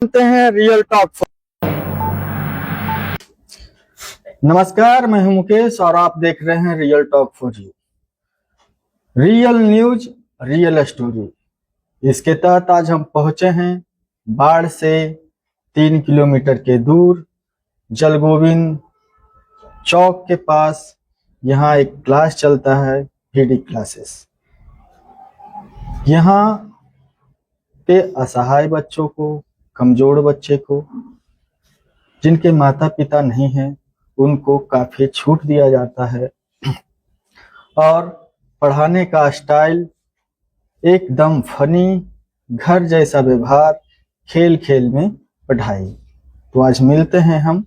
सुनते हैं real talk. नमस्कार, मैं हूं मुकेश और आप देख रहे हैं real talk for you. Real news, real story. इसके तहत आज हम पहुंचे हैं बाढ़ से 3 किलोमीटर के दूर जलगोविंद चौक के पास। यहाँ एक क्लास चलता है, VD क्लासेस। यहाँ पे असहाय बच्चों को, कमजोर बच्चे को, जिनके माता पिता नहीं हैं, उनको काफी छूट दिया जाता है और पढ़ाने का स्टाइल एकदम फनी, घर जैसा व्यवहार, खेल खेल में पढ़ाई। तो आज मिलते हैं हम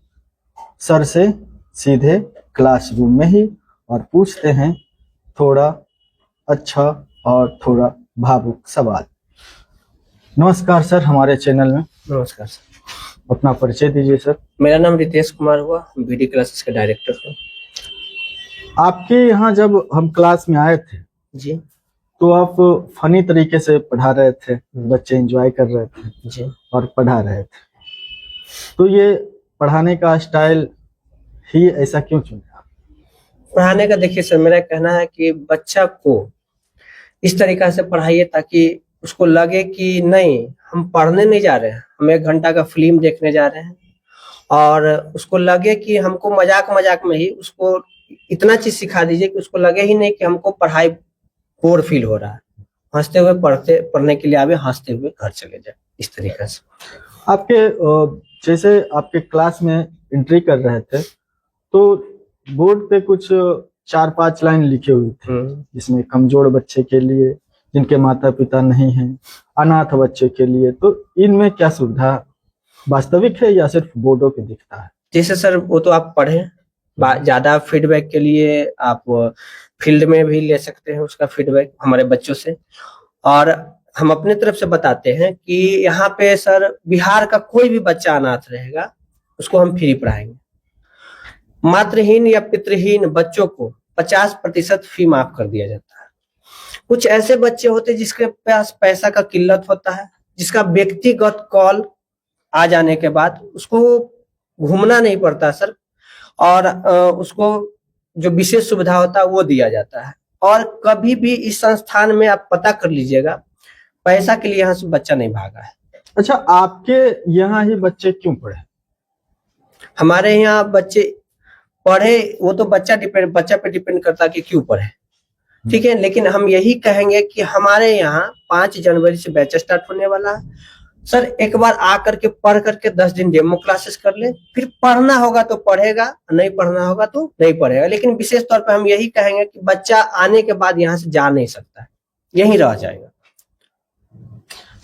सर से सीधे क्लासरूम में ही और पूछते हैं थोड़ा अच्छा और थोड़ा भावुक सवाल। नमस्कार सर, हमारे चैनल में। नमस्कार सर। अपना परिचय दीजिए सर। मेरा नाम रितेश कुमार हुआ, VD क्लासेस के डायरेक्टर हूँ। आपके यहाँ जब हम क्लास में आए थे जी तो आप फनी तरीके से पढ़ा रहे थे, बच्चे एंजॉय कर रहे थे जी और पढ़ा रहे थे। तो ये पढ़ाने का स्टाइल ही ऐसा क्यों चुना? पढ़ाने का देखिए सर, मेरा कहना है कि बच्चा को इस तरीका से पढ़ाइए ताकि उसको लगे कि नहीं, हम पढ़ने नहीं जा रहे हैं, हम 1 घंटा का फिल्म देखने जा रहे हैं। और उसको लगे कि हमको मजाक मजाक में ही उसको इतना चीज सिखा दीजिए कि उसको लगे ही नहीं कि हमको पढ़ाई बोर फील हो रहा है। हंसते हुए पढ़ने के लिए आवे, हंसते हुए घर चले जाए, इस तरीके से। आपके जैसे आपके क्लास में एंट्री कर रहे थे तो बोर्ड पे कुछ 4-5 लाइन लिखे हुए थे, जिसमें कमजोर बच्चे के लिए, जिनके माता पिता नहीं हैं, अनाथ बच्चे के लिए। तो इनमें क्या सुविधा वास्तविक है या सिर्फ बोर्डों पे दिखता है? जैसे सर, वो तो आप पढ़ें, ज्यादा फीडबैक के लिए आप फील्ड में भी ले सकते हैं उसका फीडबैक हमारे बच्चों से। और हम अपने तरफ से बताते हैं कि यहाँ पे सर बिहार का कोई भी बच्चा अनाथ रहेगा, उसको हम फ्री पढ़ाएंगे। मातृहीन या पितृहीन बच्चों को 50% फी माफ कर दिया जाता है। कुछ ऐसे बच्चे होते हैं जिसके पास पैसा का किल्लत होता है, जिसका व्यक्तिगत कॉल आ जाने के बाद उसको घूमना नहीं पड़ता सर, और उसको जो विशेष सुविधा होता है वो दिया जाता है। और कभी भी इस संस्थान में आप पता कर लीजिएगा, पैसा के लिए यहाँ से बच्चा नहीं भागा है। अच्छा, आपके यहाँ ही बच्चे क्यों पढ़े? हमारे यहाँ बच्चे पढ़े, वो तो बच्चा पे डिपेंड करता है कि क्यों पढ़े, ठीक है। लेकिन हम यही कहेंगे कि हमारे यहाँ 5 जनवरी से बैच स्टार्ट होने वाला है सर। एक बार आकर के पढ़ करके 10 दिन डेमो क्लासेस कर ले, फिर पढ़ना होगा तो पढ़ेगा, नहीं पढ़ना होगा तो नहीं पढ़ेगा। लेकिन विशेष तौर पे हम यही कहेंगे कि बच्चा आने के बाद यहाँ से जा नहीं सकता है, यहीं रह जाएगा।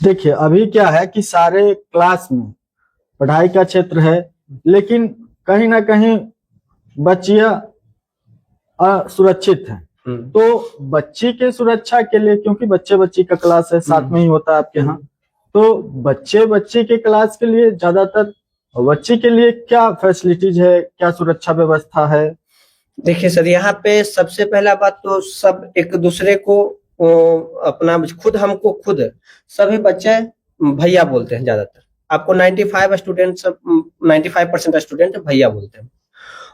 देखिए, अभी क्या है कि सारे क्लास में पढ़ाई का क्षेत्र है, लेकिन कहीं ना कहीं बच्चियां असुरक्षित हैं। तो बच्ची के सुरक्षा के लिए, क्योंकि बच्ची का क्लास है, साथ में ही होता है आपके यहाँ, तो बच्चे के क्लास के लिए ज्यादातर बच्चे के लिए क्या फैसिलिटीज है, क्या सुरक्षा व्यवस्था है? देखिए सर, यहाँ पे सबसे पहला बात तो सब एक दूसरे को अपना खुद सभी बच्चे भैया बोलते हैं। ज्यादातर आपको 95% स्टूडेंट भैया बोलते हैं।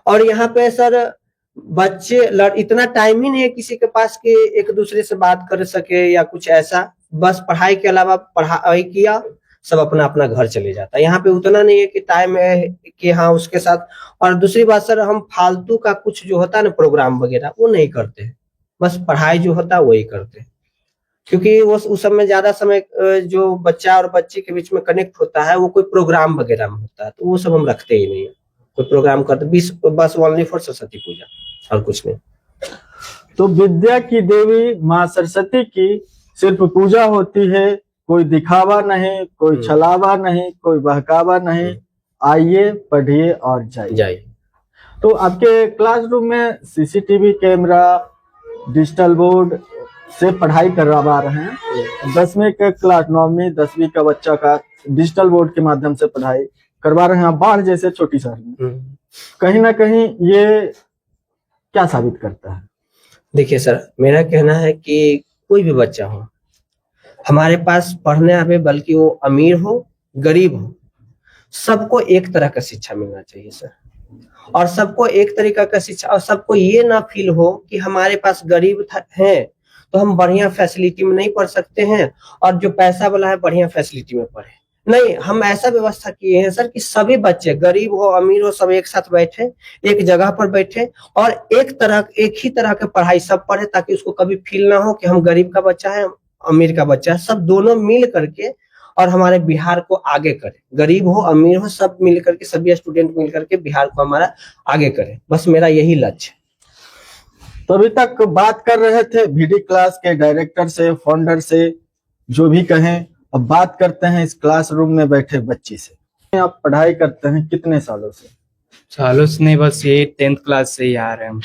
और यहाँ पे सर बच्चे इतना टाइम ही नहीं है किसी के पास कि एक दूसरे से बात कर सके या कुछ ऐसा। बस पढ़ाई के अलावा पढ़ाई किया, सब अपना अपना घर चले जाता है। यहाँ पे उतना नहीं है कि टाइम है कि हाँ उसके साथ। और दूसरी बात सर, हम फालतू का कुछ जो होता है ना प्रोग्राम वगैरह, वो नहीं करते हैं। बस पढ़ाई जो होता है वही करते हैं, क्योंकि वो उस समय ज्यादा समय जो बच्चा और बच्चे के बीच में कनेक्ट होता है वो कोई प्रोग्राम वगैरह में होता है, तो वो सब हम रखते ही नहीं है। कोई प्रोग्राम करते बस ओनली फॉर सरस्वती पूजा और कुछ नहीं। तो विद्या की देवी माँ सरस्वती की सिर्फ पूजा होती है, कोई दिखावा नहीं, कोई छलावा नहीं, कोई बहकावा नहीं। आइए, पढ़िए और जाइए। तो आपके क्लासरूम में CCTV कैमरा, डिजिटल बोर्ड से पढ़ाई करवा रहे हैं। 10वीं का क्लास, 9वीं 10वीं का बच्चा का डिजिटल बोर्ड के माध्यम से पढ़ाई करवा रहे हैं बाढ़ जैसे छोटी शहर में। कहीं ना कहीं ये क्या साबित करता है? देखिए सर, मेरा कहना है कि कोई भी बच्चा हो हमारे पास पढ़ने आवे, बल्कि वो अमीर हो गरीब हो, सबको एक तरह का शिक्षा मिलना चाहिए सर, और सबको एक तरीका का शिक्षा, और सबको ये ना फील हो कि हमारे पास गरीब है तो हम बढ़िया फैसिलिटी में नहीं पढ़ सकते हैं और जो पैसा वाला है बढ़िया फैसिलिटी में पढ़े। नहीं, हम ऐसा व्यवस्था किए हैं सर कि सभी बच्चे, गरीब हो अमीर हो, सब एक साथ बैठे, एक जगह पर बैठे और एक ही तरह के पढ़ाई सब पढ़े, ताकि उसको कभी फील ना हो कि हम गरीब का बच्चा है अमीर का बच्चा है। सब दोनों मिल करके और हमारे बिहार को आगे करे, गरीब हो अमीर हो सब मिल करके, सभी स्टूडेंट मिल करके बिहार को हमारा आगे करे, बस मेरा यही लक्ष्य है। तो अभी तक बात कर रहे थे VD क्लास के डायरेक्टर से, फाउंडर से, जो भी कहें। अब बात करते हैं इस क्लासरूम में बैठे बच्चे से। आप पढ़ाई करते हैं कितने सालों से? सालों से नहीं, बस ये 10th क्लास से ही आ रहे हैं हम।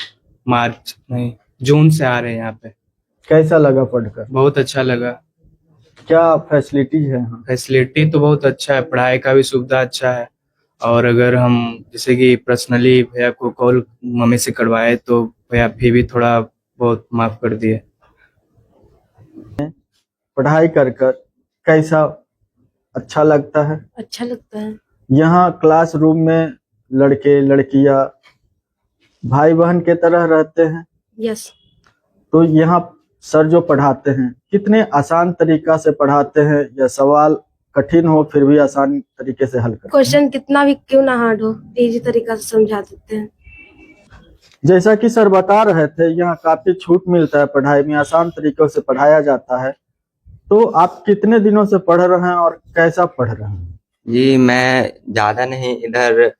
मार्च नहीं, जून से आ रहे हैं यहाँ पे। कैसा लगा पढ़कर? बहुत अच्छा लगा। क्या फैसिलिटीज है यहाँ? फैसिलिटी तो बहुत अच्छा है, पढ़ाई का भी सुविधा अच्छा है। और अगर हम जैसे कि पर्सनली भैया को कॉल मम्मी से करवाए तो भैया फी भी थोड़ा बहुत माफ कर दिए। पढ़ाई कर कैसा अच्छा लगता है? अच्छा लगता है। यहाँ क्लासरूम में लड़के लड़कियां भाई बहन के तरह रहते हैं। यस। तो यहाँ सर जो पढ़ाते हैं कितने आसान तरीका से पढ़ाते हैं, या सवाल कठिन हो फिर भी आसान तरीके से हल करते हैं? क्वेश्चन कितना भी क्यों ना हार्ड हो, इजी तरीका से समझा देते हैं। जैसा कि सर बता रहे थे, यहाँ काफी छूट मिलता है पढ़ाई में, आसान तरीकों से पढ़ाया जाता है। तो आप कितने दिनों से पढ़ रहे हैं और कैसा पढ़ रहे हैं? जी मैं ज्यादा नहीं, इधर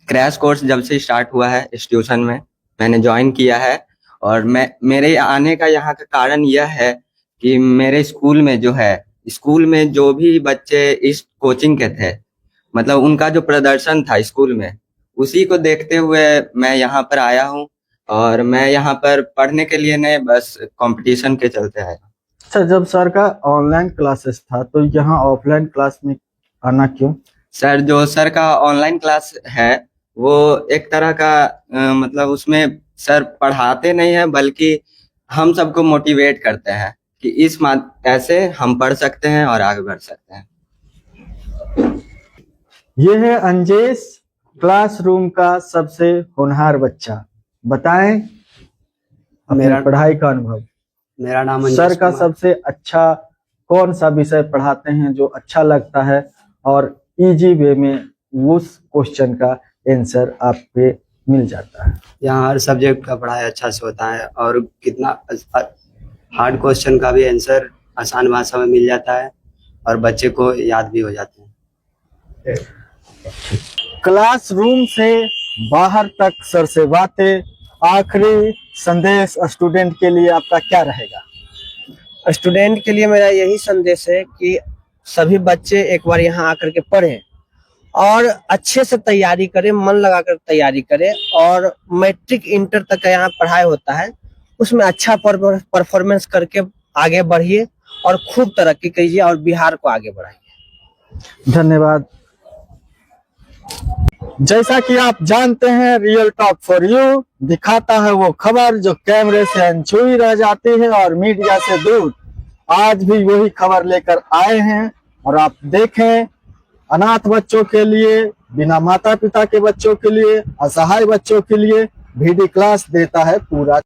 क्रैश कोर्स जब से स्टार्ट हुआ है इंस्टीट्यूशन में मैंने ज्वाइन किया है। और मेरे आने का यहाँ का कारण यह है कि मेरे स्कूल में जो भी बच्चे इस कोचिंग के थे, मतलब उनका जो प्रदर्शन था स्कूल में, उसी को देखते हुए मैं यहाँ पर आया हूँ। और मैं यहाँ पर पढ़ने के लिए नहीं, बस कंपटीशन के चलते आया। अच्छा, जब सर का ऑनलाइन क्लासेस था तो यहाँ ऑफलाइन क्लास में आना क्यों? सर जो सर का ऑनलाइन क्लास है वो एक तरह का मतलब उसमें सर पढ़ाते नहीं है, बल्कि हम सबको मोटिवेट करते हैं कि ऐसे हम पढ़ सकते हैं और आगे बढ़ सकते हैं। ये है अंजेश, क्लासरूम का सबसे होनहार बच्चा। बताएं अपनी पढ़ाई का अनुभव। मेरा नाम सर का सबसे अच्छा कौन सा विषय पढ़ाते हैं जो अच्छा लगता है और इजी वे में उस क्वेश्चन का आंसर आपके मिल जाता है? यहाँ हर सब्जेक्ट का पढ़ाई अच्छा से होता है और कितना हार्ड क्वेश्चन का भी आंसर आसान भाषा में मिल जाता है और बच्चे को याद भी हो जाते हैं। क्लासरूम से बाहर तक सर से बातें, आखिरी संदेश स्टूडेंट के लिए आपका क्या रहेगा? स्टूडेंट के लिए मेरा यही संदेश है कि सभी बच्चे एक बार यहाँ आकर के पढ़ें और अच्छे से तैयारी करें, मन लगाकर तैयारी करें, और मैट्रिक इंटर तक का यहाँ पढ़ाई होता है, उसमें अच्छा परफॉर्मेंस करके आगे बढ़िए और खूब तरक्की कीजिए और बिहार को आगे बढ़ाइए। धन्यवाद। जैसा कि आप जानते हैं, रियल टॉक फॉर यू दिखाता है वो खबर जो कैमरे से अनछुई रह जाती है और मीडिया से दूर। आज भी वही खबर लेकर आए हैं और आप देखें, अनाथ बच्चों के लिए, बिना माता पिता के बच्चों के लिए, असहाय बच्चों के लिए VD क्लास देता है पूरा